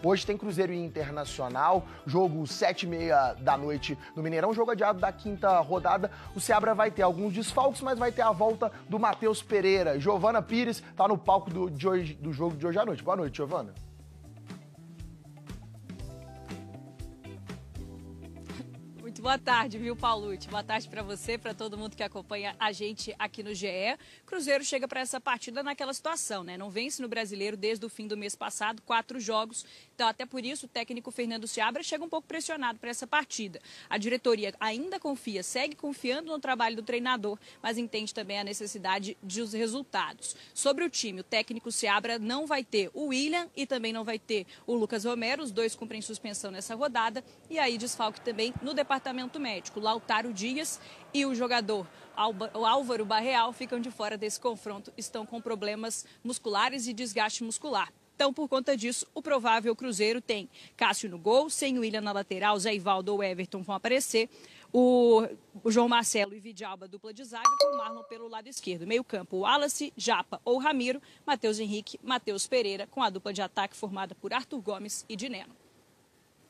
Hoje tem Cruzeiro e Internacional, jogo 7h30 da noite no Mineirão, jogo adiado da quinta rodada. O Seabra vai ter alguns desfalques, mas vai ter a volta do Matheus Pereira. Giovana Pires tá no palco do jogo de hoje à noite. Boa noite, Giovana. Muito boa tarde, viu, Paulucci? Boa tarde para você, para todo mundo que acompanha a gente aqui no GE. Cruzeiro chega para essa partida naquela situação, né? Não vence no Brasileiro desde o fim do mês passado, 4 jogos. Então, até por isso, o técnico Fernando Seabra chega um pouco pressionado para essa partida. A diretoria ainda confia, segue confiando no trabalho do treinador, mas entende também a necessidade dos resultados. Sobre o time, o técnico Seabra não vai ter o William e também não vai ter o Lucas Romero. Os dois cumprem suspensão nessa rodada. E aí, desfalque também no departamento médico. Lautaro Dias e o jogador o Álvaro Barreal ficam de fora desse confronto, estão com problemas musculares e desgaste muscular. Então, por conta disso, o provável Cruzeiro tem Cássio no gol, sem o William na lateral, Zé Ivaldo ou Everton vão aparecer, o João Marcelo e Vidalba, dupla de zaga, com o Marlon pelo lado esquerdo. Meio campo, Wallace, Japa ou Ramiro, Matheus Henrique, Matheus Pereira, com a dupla de ataque formada por Arthur Gomes e Dineno.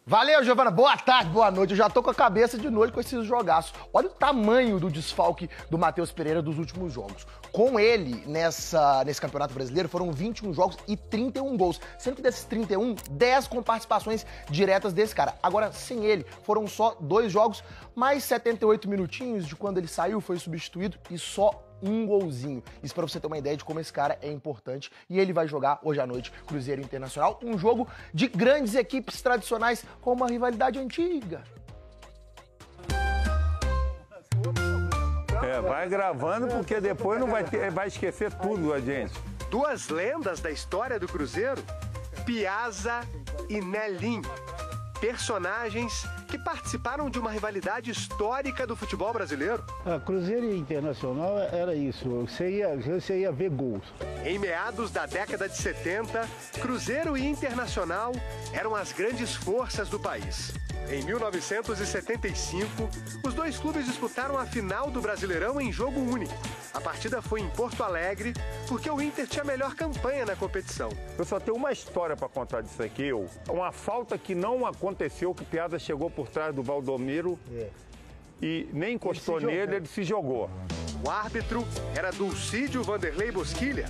Valeu, Giovana. Boa tarde, boa noite. Eu já tô com a cabeça de noite com esses jogaços. Olha o tamanho do desfalque do Matheus Pereira dos últimos jogos. Com ele, nesse Campeonato Brasileiro, foram 21 jogos e 31 gols. Sendo que desses 31, 10 com participações diretas desse cara. Agora, sem ele, foram só 2 jogos, mais 78 minutinhos de quando ele saiu, foi substituído e só um golzinho. Isso pra você ter uma ideia de como esse cara é importante. E ele vai jogar hoje à noite Cruzeiro Internacional, um jogo de grandes equipes tradicionais com uma rivalidade antiga. Vai gravando porque depois não vai esquecer tudo a gente. 2 lendas da história do Cruzeiro, Piazza e Nelinho. Personagens que participaram de uma rivalidade histórica do futebol brasileiro. Cruzeiro e Internacional era isso, você ia ver gols. Em meados da década de 70, Cruzeiro e Internacional eram as grandes forças do país. Em 1975, os dois clubes disputaram a final do Brasileirão em jogo único. A partida foi em Porto Alegre, porque o Inter tinha a melhor campanha na competição. Eu só tenho uma história para contar disso aqui. Uma falta que não aconteceu, que o Piazza chegou por trás do Valdomiro e nem encostou nele, ele se jogou. O árbitro era Dulcídio Vanderlei Bosquilha.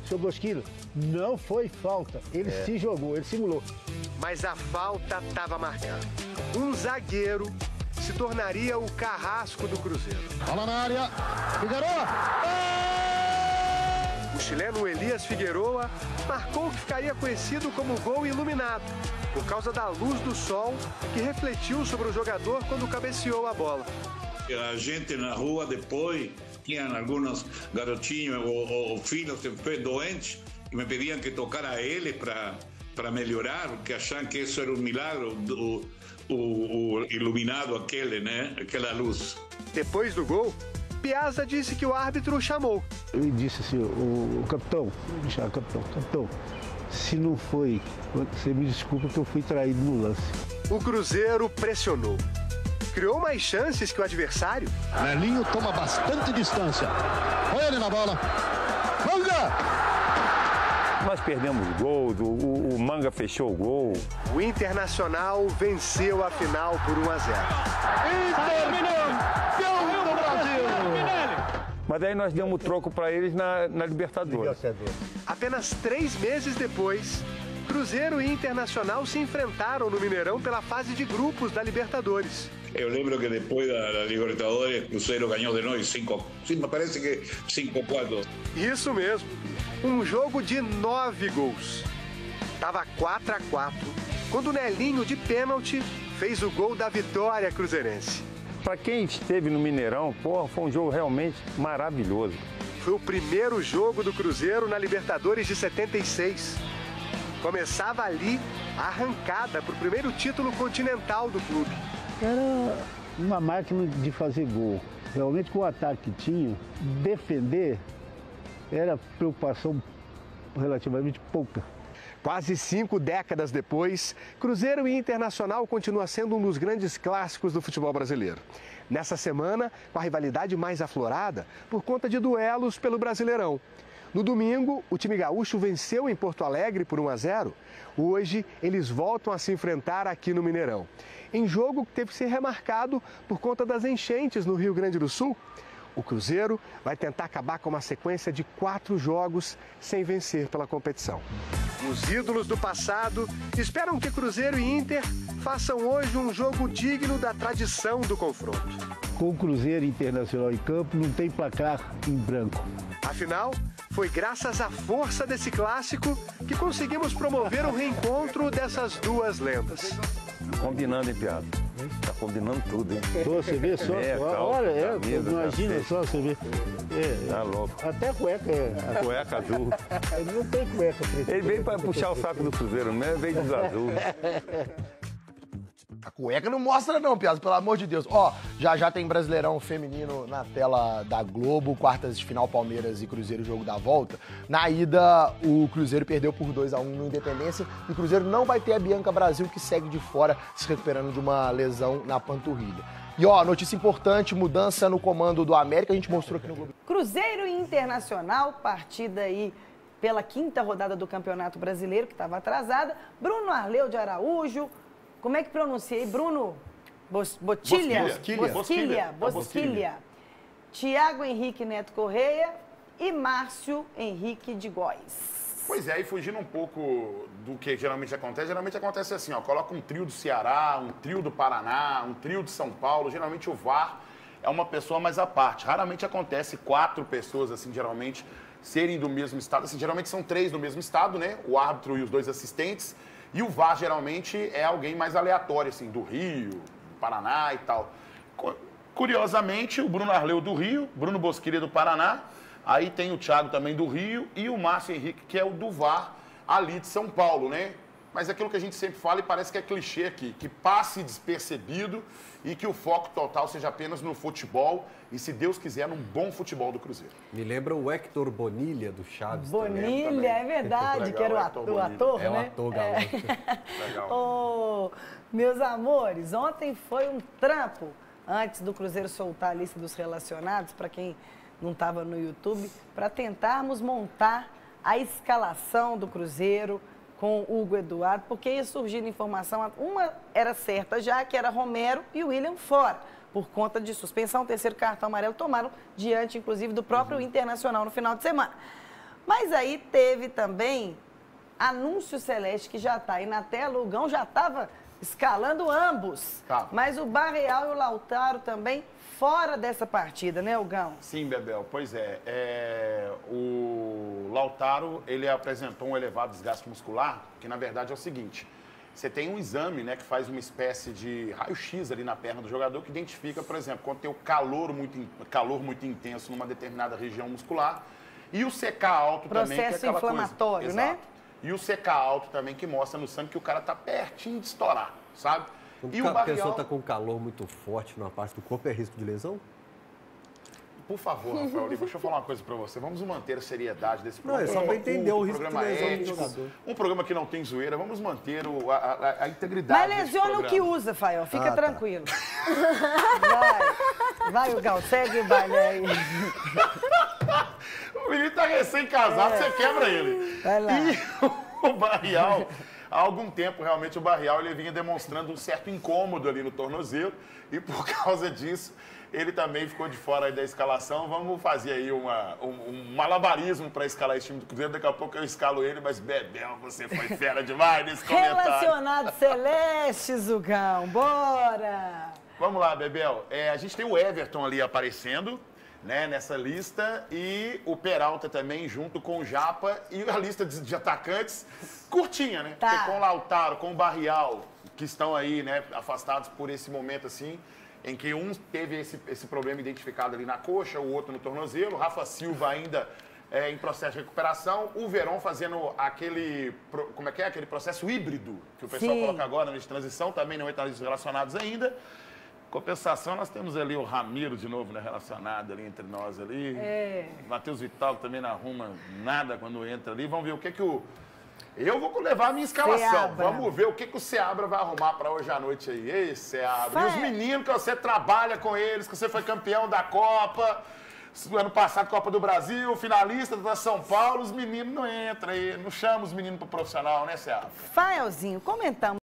Seu Bosquilha, não foi falta, ele se jogou, ele simulou. Mas a falta estava marcada. Um zagueiro se tornaria o carrasco do Cruzeiro. Bola na área, Figueroa! O chileno Elias Figueroa marcou o que ficaria conhecido como gol iluminado, por causa da luz do sol que refletiu sobre o jogador quando cabeceou a bola. A gente na rua depois tinham alguns garotinhos ou filhos doentes e me pediam que tocara ele para melhorar, porque achavam que isso era um milagre, o iluminado aquele, né? Aquela luz. Depois do gol, Piazza disse que o árbitro o chamou. Ele disse assim, o capitão, capitão, se não foi, você me desculpa que eu fui traído no lance. O Cruzeiro pressionou. Criou mais chances que o adversário. Nelinho toma bastante distância. Olha ele na bola. Manga! Nós perdemos gols, o Manga fechou o gol. O Internacional venceu a final por 1-0. Campeão do Brasil! Mas aí nós demos troco para eles na Libertadores. Apenas 3 meses depois, Cruzeiro e Internacional se enfrentaram no Mineirão pela fase de grupos da Libertadores. Eu lembro que depois da Libertadores, o Cruzeiro ganhou de nós 5, me parece que 5-4. Isso mesmo, um jogo de 9 gols. Tava 4-4, quando o Nelinho, de pênalti, fez o gol da vitória cruzeirense. Para quem esteve no Mineirão, foi um jogo realmente maravilhoso. Foi o primeiro jogo do Cruzeiro na Libertadores de 76. Começava ali a arrancada para o primeiro título continental do clube. Era uma máquina de fazer gol. Realmente, com o ataque que tinha, defender era preocupação relativamente pouca. Quase 5 décadas depois, Cruzeiro e Internacional continua sendo um dos grandes clássicos do futebol brasileiro. Nessa semana, com a rivalidade mais aflorada por conta de duelos pelo Brasileirão. No domingo, o time gaúcho venceu em Porto Alegre por 1-0 Hoje, eles voltam a se enfrentar aqui no Mineirão. Em jogo que teve que ser remarcado por conta das enchentes no Rio Grande do Sul. O Cruzeiro vai tentar acabar com uma sequência de 4 jogos sem vencer pela competição. Os ídolos do passado esperam que Cruzeiro e Inter façam hoje um jogo digno da tradição do confronto. Com o Cruzeiro Internacional em campo, não tem placar em branco. Afinal, foi graças à força desse clássico que conseguimos promover o reencontro dessas duas lendas. Combinando, hein, Piada? Tá combinando tudo, hein? Você vê só, olha, imagina só, você vê. Tá louco. Até a cueca é. Cueca azul. Não tem cueca. Ele veio pra puxar o saco do Cruzeiro, né? Veio de azul. A cueca não mostra não, Piazza, pelo amor de Deus. Ó, já tem Brasileirão feminino na tela da Globo, quartas de final Palmeiras e Cruzeiro, jogo da volta. Na ida, o Cruzeiro perdeu por 2-1 no Independência e o Cruzeiro não vai ter a Bianca Brasil, que segue de fora, se recuperando de uma lesão na panturrilha. E ó, notícia importante, mudança no comando do América, a gente mostrou aqui no Globo. Cruzeiro e Internacional, partida aí pela 5ª rodada do Campeonato Brasileiro, que estava atrasada. Bruno Arleu de Araújo. Como é que pronuncia aí? Bruno Bosquilha. Tiago Henrique Neto Correia e Márcio Henrique de Góes. Pois é, e fugindo um pouco do que geralmente acontece assim, ó, coloca um trio do Ceará, um trio do Paraná, um trio de São Paulo, geralmente o VAR é uma pessoa mais à parte. Raramente acontece 4 pessoas, assim, geralmente, serem do mesmo estado, assim, geralmente são 3 do mesmo estado, né, o árbitro e os 2 assistentes. E o VAR, geralmente, é alguém mais aleatório, assim, do Rio, do Paraná e tal. Curiosamente, o Bruno Arleu do Rio, Bruno Bosquilha do Paraná, aí tem o Thiago também do Rio e o Márcio Henrique, que é o do VAR, ali de São Paulo, né? Mas é aquilo que a gente sempre fala e parece que é clichê aqui, que passe despercebido e que o foco total seja apenas no futebol e, se Deus quiser, num bom futebol do Cruzeiro. Me lembra o Hector Bonilha, do Chaves. Bonilha, é verdade, legal, que era o ator, né? É o ator, galera. Legal. Oh, meus amores, ontem foi um trampo, antes do Cruzeiro soltar a lista dos relacionados, para quem não estava no YouTube, para tentarmos montar a escalação do Cruzeiro com o Hugo Eduardo, porque ia surgindo informação, uma era certa já, que era Romero e William fora, por conta de suspensão, 3º cartão amarelo, tomaram diante, inclusive, do próprio Internacional no final de semana. Mas aí teve também Anúncio Celeste, que já está aí na tela, o Gão já estava escalando ambos, mas o Barreal e o Lautaro também fora dessa partida, né, Gão? Sim, Bebel, pois é. O Lautaro, ele apresentou um elevado desgaste muscular, que na verdade é o seguinte, você tem um exame, né, que faz uma espécie de raio-x ali na perna do jogador, que identifica, por exemplo, quando tem o calor muito intenso numa determinada região muscular, e o CK alto também, que é aquela inflamatório, coisa, né? Exato. E o CK alto também, que mostra no sangue que o cara tá pertinho de estourar, sabe? Quando a pessoa está com calor muito forte numa parte do corpo, é risco de lesão? Por favor, Rafael Oliva, deixa eu falar uma coisa para você. Vamos manter a seriedade desse programa. Não, é só para entender o risco programa de lesão ético, do jogador. Um programa que não tem zoeira. Vamos manter a integridade Mas lesiona o que usa, Fael. Fica tranquilo. Vai, Gão, segue o baile aí. O menino tá recém-casado, você quebra ele. Vai lá. E o Barrial... Há algum tempo, realmente, o Barrial ele vinha demonstrando um certo incômodo ali no tornozelo e, por causa disso, ele também ficou de fora aí da escalação. Vamos fazer aí um malabarismo para escalar esse time do Cruzeiro. Daqui a pouco eu escalo ele, mas, Bebel, você foi fera demais nesse comentário. Relacionado Celeste, Zugão, bora! Vamos lá, Bebel. A gente tem o Everton ali aparecendo, né, nessa lista, e o Peralta também, junto com o Japa, e a lista de atacantes curtinha, né? Tá. Porque com o Lautaro, com o Barrial, que estão aí, né, afastados por esse momento, assim, em que um teve esse problema identificado ali na coxa, o outro no tornozelo, Rafa Silva ainda em processo de recuperação, o Verón fazendo aquele processo híbrido, que o pessoal coloca agora de transição, também não entra nos relacionados ainda. Compensação, nós temos ali o Ramiro de novo, né, relacionado ali entre nós ali. Matheus Vital também não arruma nada quando entra ali. Vamos ver o que o... Eu vou levar a minha escalação. Seabra. Vamos ver o que o Seabra vai arrumar para hoje à noite aí. Ei, Seabra. E os meninos que você trabalha com eles, que você foi campeão da Copa. Ano passado, Copa do Brasil, finalista da São Paulo, os meninos não entram aí, não chama os meninos para profissional, né, Ceará? Faelzinho, comentamos